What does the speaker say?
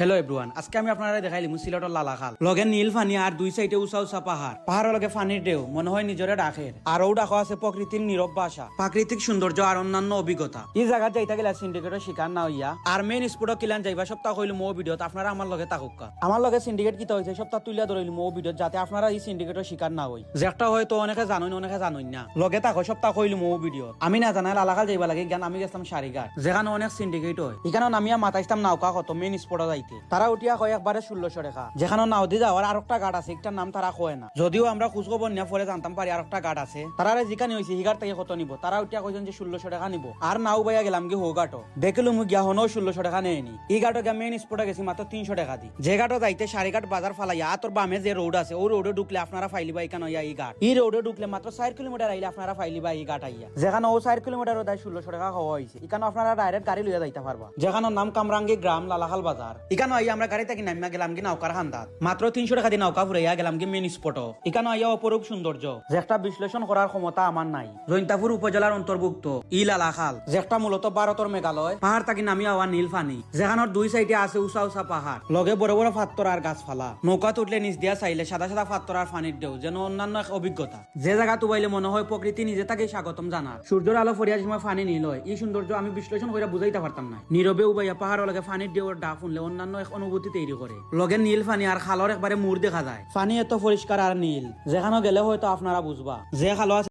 Hello everyone, আজকে আমি আপনারা দেখাইলিম সিলেটর লালাখাল লগে নীল ফানি আর দুই সাইডে উঁচা উঁচা পাহাড় পাহাড়ের লগে ফানির ঢেউ মনে হয় নিজরে ডাকের আরও ডাকা আছে প্রকৃতির নীরব ভাষা প্রাকৃতিক সৌন্দর্য আর অন্যান্য অভিজ্ঞতা। এই জায়গা যাইতে গেলে সিন্ডিকেটের শিকার না হইয়া আর মেন স্পটও কিলান যাইবা সপ্তাহ হইল মো ভিডিওত আপনারা আমার লগে তাকুকা আমার লগে সিন্ডিকেট কিতা হয়েছে সপ্তাহ তুলিয়া ধরিল মো ভিডিওত যাতে আপনারা এই সিন্ডিকেটের শিকার না হই যে একটা হয়তো অনেকে জানোই অনেকে জানোই না লগে তাকো সপ্তাহ হইল মো ভিডিও আমি না জানাই লালাখাল যাইবা লাগে জ্ঞান আমি গেছিলাম সারিঘাট যেখানে অনেক সিন্ডিকেট হয় এখানে নামিয়া মাথাইতাম নাওকা কত মেন স্পটে যাইতে তারা উঠিয়া কয় একবারে 1600 টাকা যেখানে নাও দি যাওয়ার আর একটা ঘাট আছে একটার নাম তারা কয় না যদিও আমরা খুঁজখবর নিয়ে পরে জানতাম পারি আর একটা ঘাট আছে তারা যেখানে হয়েছে হিগার থেকে কত নিব তারা উঠিয়া কইছেন যে 1600 টাকা নিব আর নাও বাইয়া গেলাম কি হো ঘাটো দেখিলো মুই গিয়া হনো 1600 টাকা নেয়নি এই ঘাটে গিয়া মেন স্পটে গেছি মাত্র 300 টাকা দি যে ঘাটও যাইতে সারিঘাট বাজার ফালাইয়া তোর বামে যে রোড আছে ওই রোডে ঢুকলে আপনারা ফাইলিবা এখানে এই ঘাট এই রোডে ঢুকলে মাত্র 4 কিলোমিটার আইলে আপনারা ফাইলিবা এই ঘাট আইয়া যেখানে ও 4 কিলোমিটার দায় 1600 টাকা খাওয়া হয়েছে এখানে আপনারা ডাইরেক্ট গাড়ি লইয়া যাইতে পারবা যেখানে নাম কামরাঙ্গি গ্রাম লালাখাল বাজার এখানে আইয়া আমরা গাড়ি থেকে নামিয়া গেলাম কি নাওকার হান্দাত মাত্র 300 টাকা দিয়ে নৌকা ফুরাইয়া গেলাম কি মেন স্পট এখানে আইয়া অপরূপ সৌন্দর্য যে একটা বিশ্লেষণ করার ক্ষমতা আমার নাই জৈন্তাপুর উপজেলার অন্তর্ভুক্ত ই লালাখাল যে একটা মূলত ভারতের মেঘালয় পাহাড় থাকি নামিয়া হওয়া নীল ফানি যেখানের দুই সাইডে আছে উঁচা উঁচা পাহাড় লগে বড় বড় পাত্তর আর গাছপালা নৌকা তুটলে নিচ দিয়া চাইলে সাদা সাদা পাত্তর আর ফানির ঢেউ যেন অন্যান্য এক অভিজ্ঞতা যে জায়গা তুবাইলে মনে হয় প্রকৃতি নিজে তাকে স্বাগতম জানার সূর্যের আলো ফরিয়ার সময় ফানি নীল হয় এই সৌন্দর্য আমি বিশ্লেষণ করে বুঝাইতে পারতাম না নীরবে উবাইয়া পাহাড় লগে ফানির ঢেউর ডা শুনলে অন্যান্য এক অনুভূতি তৈরি করে লগে নীল ফানি আর খালর একবারে মুড় দেখা যায় ফানি এত পরিষ্কার আর নীল যেখানে গেলে হয়তো আপনারা বুঝবা যে খালো